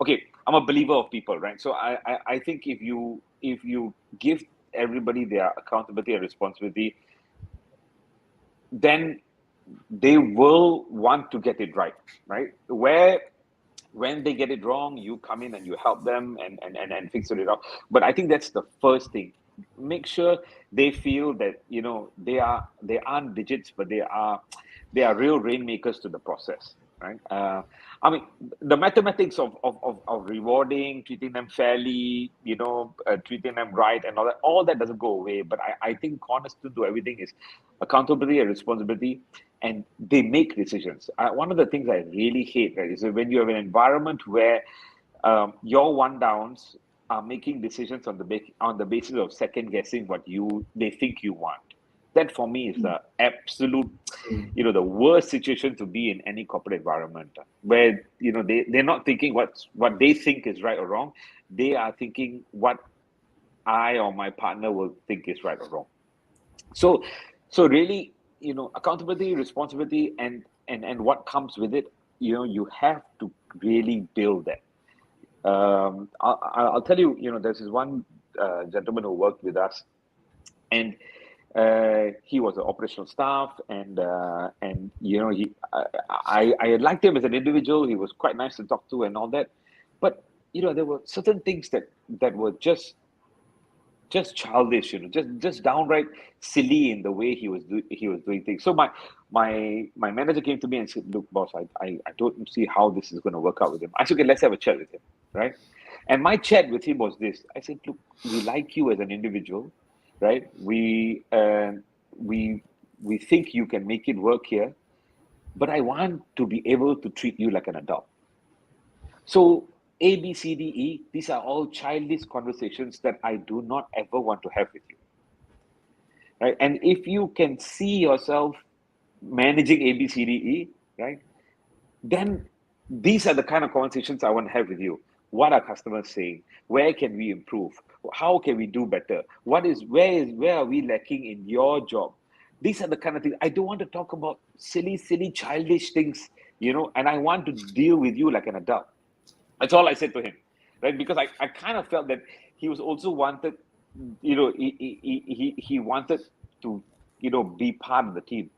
Okay, I'm a believer of people, right? So I think if you give everybody their accountability and responsibility, then they will want to get it right? When they get it wrong, you come in and you help them and fix it up. But I think that's the first thing. Make sure they feel that they aren't digits, but they are real rainmakers to the process, right? I mean, the mathematics of rewarding, treating them fairly, treating them right, and all that doesn't go away. But I think cornerstone to everything is accountability and responsibility, and they make decisions. One of the things I really hate, right, is that when you have an environment where your one downs are making decisions on the basis of second guessing what they think you want. That for me is the absolute, the worst situation to be in any corporate environment, where they're not thinking what they think is right or wrong. They are thinking what I or my partner will think is right or wrong. So really, accountability, responsibility, and what comes with it, you have to really build that. I'll tell you, there's this one gentleman who worked with us, and he was an operational staff, and I liked him as an individual. He was quite nice to talk to and all that, but there were certain things that were just childish, just downright silly in the way he was doing things. So my manager came to me and said, "Look, boss, I don't see how this is going to work out with him." I said, "Okay, let's have a chat with him," right? And my chat with him was this. I said, "Look, we like you as an individual, right? We think you can make it work here, but I want to be able to treat you like an adult. So A, B, C, D, E, these are all childish conversations that I do not ever want to have with you, right? And if you can see yourself managing A, B, C, D, E, right, then these are the kind of conversations I want to have with you. What are customers saying? Where can we improve? How can we do better? Where are we lacking in your job? These are the kind of things. I don't want to talk about silly, childish things, and I want to deal with you like an adult." That's all I said to him, right? Because I kind of felt that he was also wanted, he wanted to, be part of the team.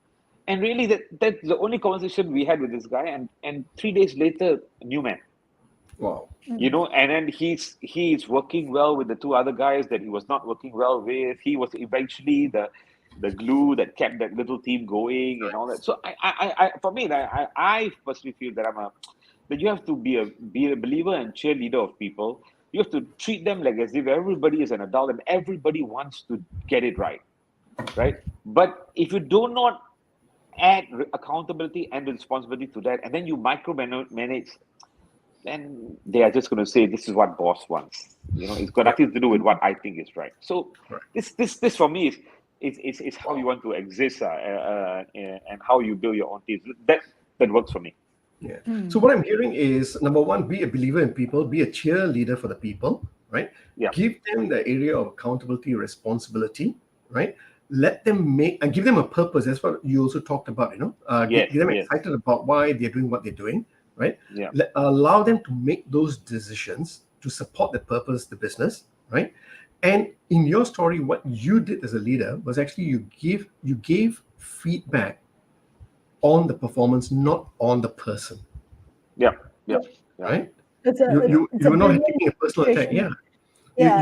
And really, that's the only conversation we had with this guy. And 3 days later, a new man. Wow. And then he's working well with the two other guys that he was not working well with. He was eventually the glue that kept that little team going and all that. So for me, I personally feel that that you have to be a believer and cheerleader of people. You have to treat them like as if everybody is an adult and everybody wants to get it right? But if you do not add accountability and responsibility to that, and then you micromanage, then they are just going to say, "This is what boss wants." It's got nothing to do with what I think is right. So this for me is how you want to exist and how you build your own teams. That works for me. Yeah. So what I'm hearing is, number one, be a believer in people, be a cheerleader for the people, right? Yeah. Give them the area of accountability, responsibility, right? Let them make and give them a purpose. That's what you also talked about, get them excited about why they're doing what they're doing, right? Yeah. Allow them to make those decisions to support the purpose, the business, right? And in your story, what you did as a leader was actually you gave feedback on the performance, not on the person. Yeah. Right? You were not taking a personal attack. You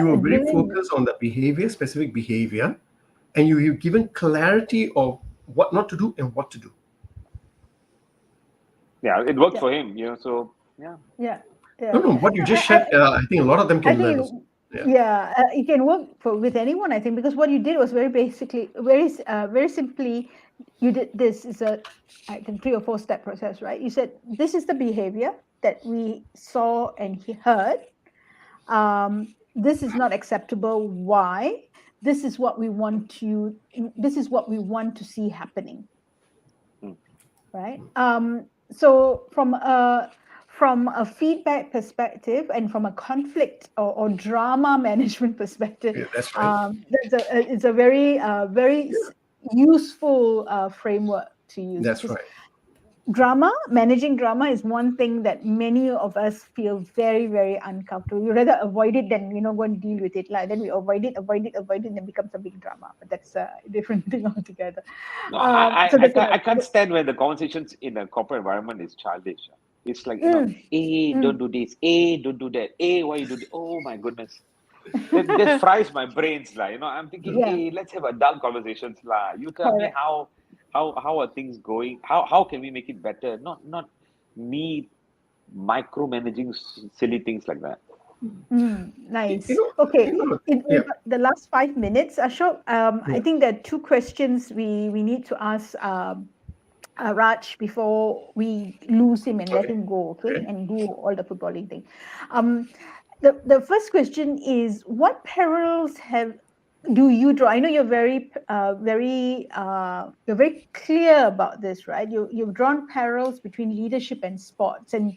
were very brilliant. focused on the behavior, specific behavior, and you've given clarity of what not to do and what to do. Yeah, it worked for him, So Yeah. No, what you just shared, I think a lot of them can learn. It can work with anyone, I think, because what you did was very simply, you did this is I think 3 or 4 step process, right? You said, this is the behavior that we saw and heard. This is not acceptable. Why? This is what we want to see happening. Right? So from a feedback perspective and from a conflict or drama management perspective, that's right. It's a very useful framework to use. That's right. Managing drama is one thing that many of us feel very, very uncomfortable. You rather avoid it than go and deal with it. Like then we avoid it, and it becomes a big drama. But that's a different thing altogether. No, I can't stand when the conversations in a corporate environment is childish. It's like don't do this, don't do that, why you do this? Oh my goodness. That fries my brains, I'm thinking, let's have adult conversations, You tell me how are things going? How can we make it better? Not need micromanaging silly things like that. Nice. You Okay. know, In yeah. the last 5 minutes, Ashok, I Yeah. think there are two questions we need to ask Raj before we lose him and let Okay. him go, okay, Okay. and do all the footballing thing. Um, the first question is, what perils have do you draw? I know you're you're very clear about this, right? You've drawn parallels between leadership and sports, and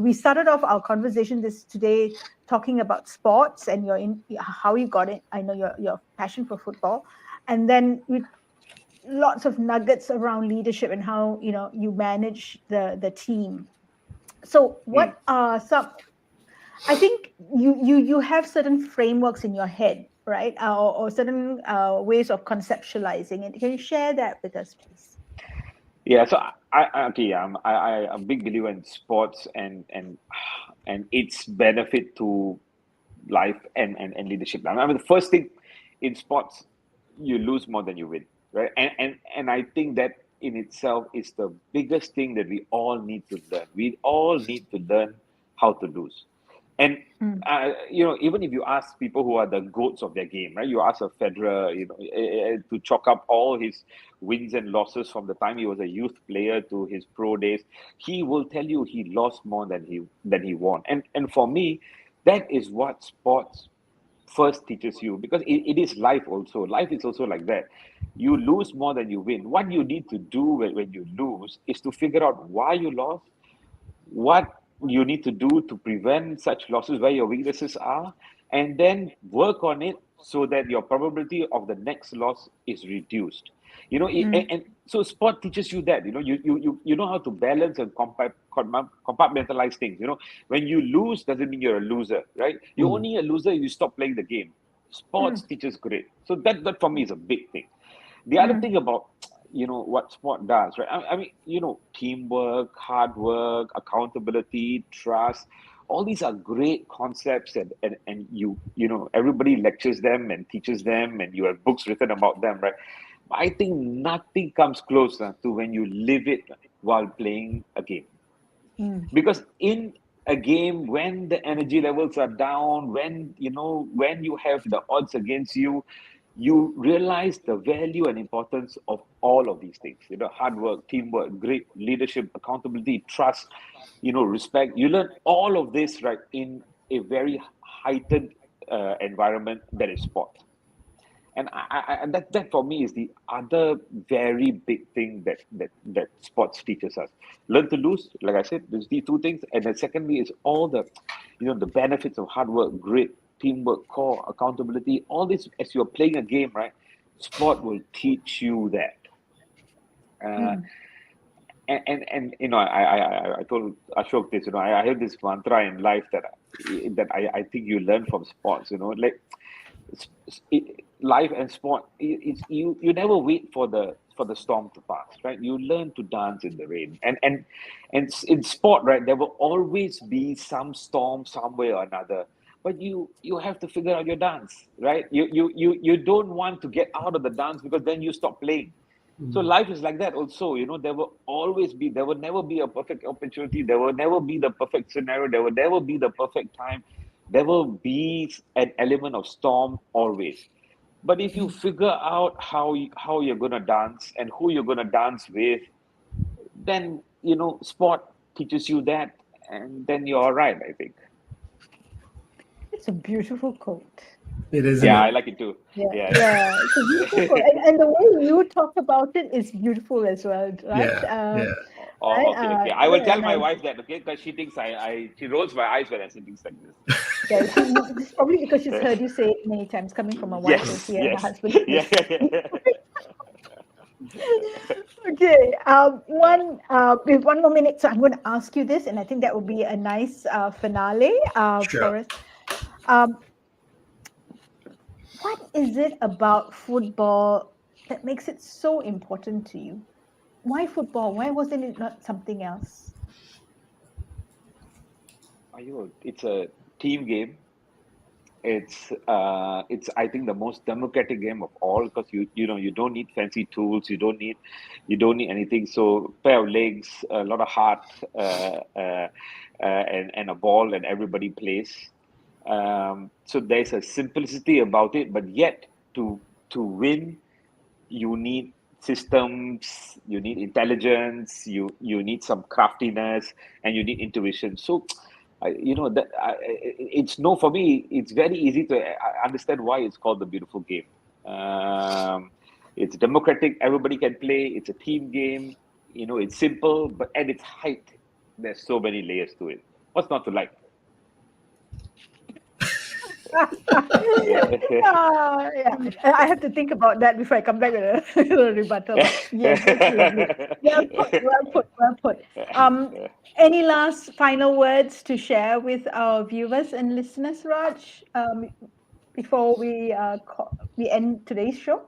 we started off our conversation this today talking about sports and how you got it. I know your passion for football, and then we lots of nuggets around leadership and how you manage the team. So Mm. what are some, I think you have certain frameworks in your head, right? Or certain ways of conceptualizing it. Can you share that with us, please? Yeah, so okay, I'm a big believer in sports and its benefit to life and leadership. I mean, the first thing in sports, you lose more than you win, right? And I think that in itself is the biggest thing that we all need to learn. We all need to learn how to lose. And Mm, even if you ask people who are the goats of their game, right? You ask a Federer, to chalk up all his wins and losses from the time he was a youth player to his pro days, he will tell you he lost more than he won. And for me, that is what sports first teaches you, because it is life also. Life is also like that. You lose more than you win. What you need to do when you lose is to figure out why you lost, what you need to do to prevent such losses, where your weaknesses are, and then work on it so that your probability of the next loss is reduced. mm, And so sport teaches you that, you know how to balance and compartmentalize things. When you lose doesn't mean you're a loser, right? You're Mm. only a loser if you stop playing the game. Sports mm, teaches great. So that for me is a big thing. The other mm, thing about what sport does, right? I mean, teamwork, hard work, accountability, trust. All these are great concepts, and everybody lectures them and teaches them, and you have books written about them, right? But I think nothing comes close to when you live it while playing a game. mm, Because in a game, when the energy levels are down, when you have the odds against you, you realize the value and importance of all of these things. Hard work, teamwork, great leadership, accountability, trust, respect. You learn all of this, right, in a very heightened environment that is sport. And and that for me is the other very big thing that sports teaches us. Learn to lose, like I said, there's these two things. And then secondly is all the benefits of hard work, grit, teamwork, core, accountability, all this. As you're playing a game, right, sport will teach you that. uh, mm, and I told Ashok this. I have this mantra in life that I think you learn from sports. Like, life and sport, you never wait for the storm to pass, right? You learn to dance in the rain. And in sport, right, there will always be some storm somewhere or another, but you have to figure out your dance, right? You don't want to get out of the dance, because then you stop playing. So life is like that also. There will never be a perfect opportunity. There will never be the perfect scenario. There will never be the perfect time. There will be an element of storm always. But if you figure out how you're gonna dance and who you're gonna dance with, then sport teaches you that, and then you're all right, I think. it's a beautiful quote. It is, isn't Yeah, I it? like it too. Yeah, Yeah, yeah, it's a beautiful quote, and the way you talk about it is beautiful as well, Raj. Yeah. Yeah. Oh, Right? okay, okay. I will Yeah, tell my nice. wife that, okay, because she thinks she rolls my eyes when I say things like Yeah, it's probably because she's this. heard you say it many times, coming from a wife who's Yes, here and a yes, husband yeah, who's. yeah, Okay, we have 1 more minute, so I'm going to ask you this, and I think that would be a nice finale Sure. for us. Um, what is it about football that makes it so important to you? Why football? Why wasn't it not something else? It's a team game, it's I think the most democratic game of all, because you don't need fancy tools, you don't need anything. So pair of legs, a lot of heart, and a ball, and everybody plays. So there's a simplicity about it, but yet to win, you need systems, you need intelligence, you need some craftiness, and you need intuition. So that it's no for me. It's very easy to understand why it's called the beautiful game. It's democratic. Everybody can play. It's a team game. It's simple, but at its height, there's so many layers to it. What's not to like? Yeah, I have to think about that before I come back with a rebuttal. Yes, absolutely. Well put. Any last final words to share with our viewers and listeners, Raj, before we end today's show?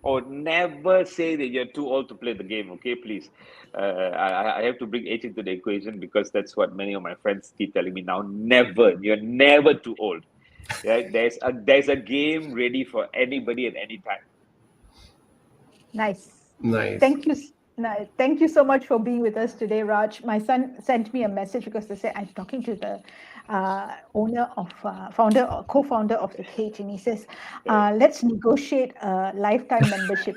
Or never say that you're too old to play the game, okay? Please. I have to bring age into the equation, because that's what many of my friends keep telling me now. Never. You're never too old. Yeah, there's a game ready for anybody at any time. Nice. Nice. Thank you so much for being with us today, Raj. My son sent me a message because they said I'm talking to the co-founder of the Cage, and he says, let's negotiate a lifetime membership.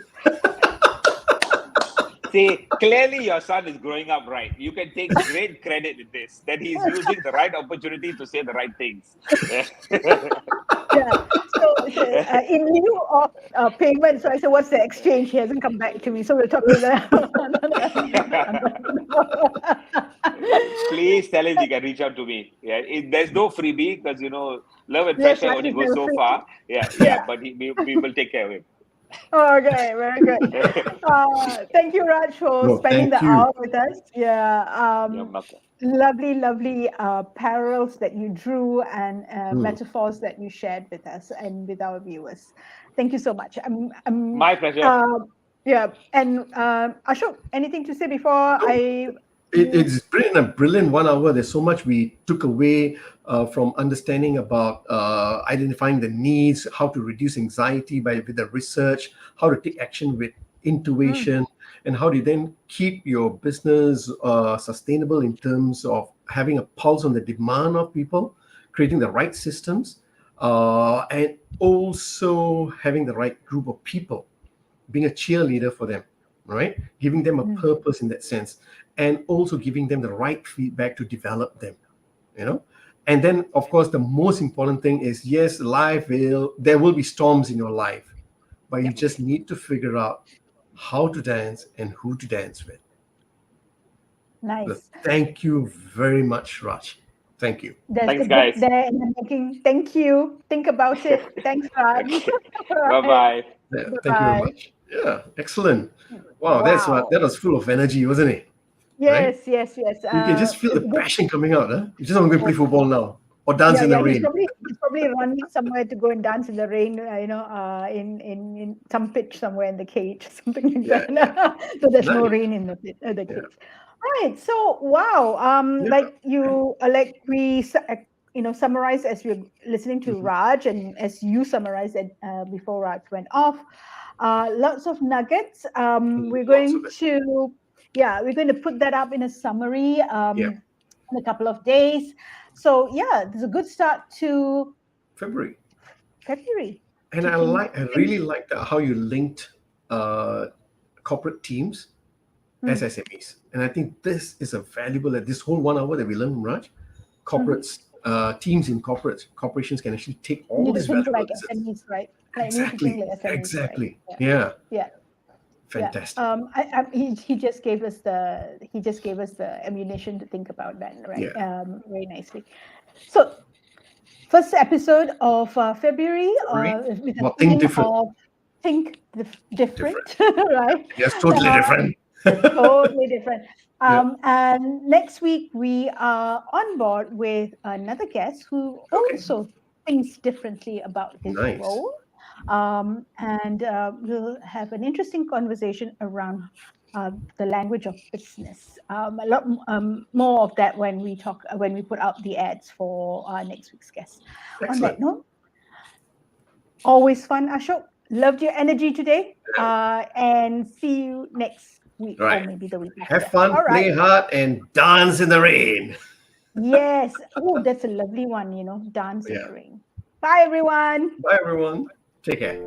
See, clearly your son is growing up right. You can take great credit in this, that he's using the right opportunity to say the right things. Yeah. So in lieu of payment, so I said, what's the exchange? He hasn't come back to me, so we'll talk to them. Please tell him he can reach out to me. Yeah, there's no freebie, because love and passion only goes so far. Yeah. But we will take care of him. Okay, very good. Thank you, Raj, for spending the hour with us. Yeah. Lovely parallels that you drew, and metaphors that you shared with us and with our viewers. Thank you so much. My pleasure. Yeah. And Ashok, anything to say before I? It's been a brilliant 1 hour. There's so much we took away from understanding about identifying the needs, how to reduce anxiety with the research, how to take action with intuition, and how do you then keep your business sustainable in terms of having a pulse on the demand of people, creating the right systems, and also having the right group of people, being a cheerleader for them, right? Giving them a purpose in that sense, and also giving them the right feedback to develop them, And then, of course, the most important thing is, yes, there will be storms in your life, but you just need to figure out how to dance and who to dance with. Nice. So thank you very much, Raj. Thank you. Thanks, guys. There in the making. Thank you. Think about it. Thanks, Raj. Bye-bye. Yeah, thank you very much. Yeah, excellent. Wow. That was full of energy, wasn't it? Yes, right? Yes. You can just feel the passion coming out. Huh? You just want to go play football now or dance in the rain. He's probably running somewhere to go and dance in the rain. In some pitch somewhere in the Cage, something like that. So there's no rain in the Cage. Right. So wow. We summarized as we're listening to Raj, and as you summarized it before Raj went off. Lots of nuggets. We're going to put that up in a summary in a couple of days. So there's a good start to February. And I really liked how you linked corporate teams as SMEs. And I think this is a valuable, this whole 1 hour that we learned from Raj, corporates, teams in corporations can actually take all these valuable like SMEs, right? Exactly. Right? Yeah. Fantastic. He just gave us the ammunition to think about that, right? Very nicely. So, first episode of February, with a theme of think different, right? Yes, totally different. Totally different. And next week we are on board with another guest who also thinks differently about his role. And we'll have an interesting conversation around the language of business. A lot more of that when we put out the ads for next week's guest. Excellent. On that note, Always fun, Ashok. Loved your energy today. And see you next week or Right. maybe the week Have after. fun, All right. play hard, and dance in the rain. Yes. Oh, that's a lovely one, dance in Yeah. the rain. Bye, everyone. Bye, everyone. Take care.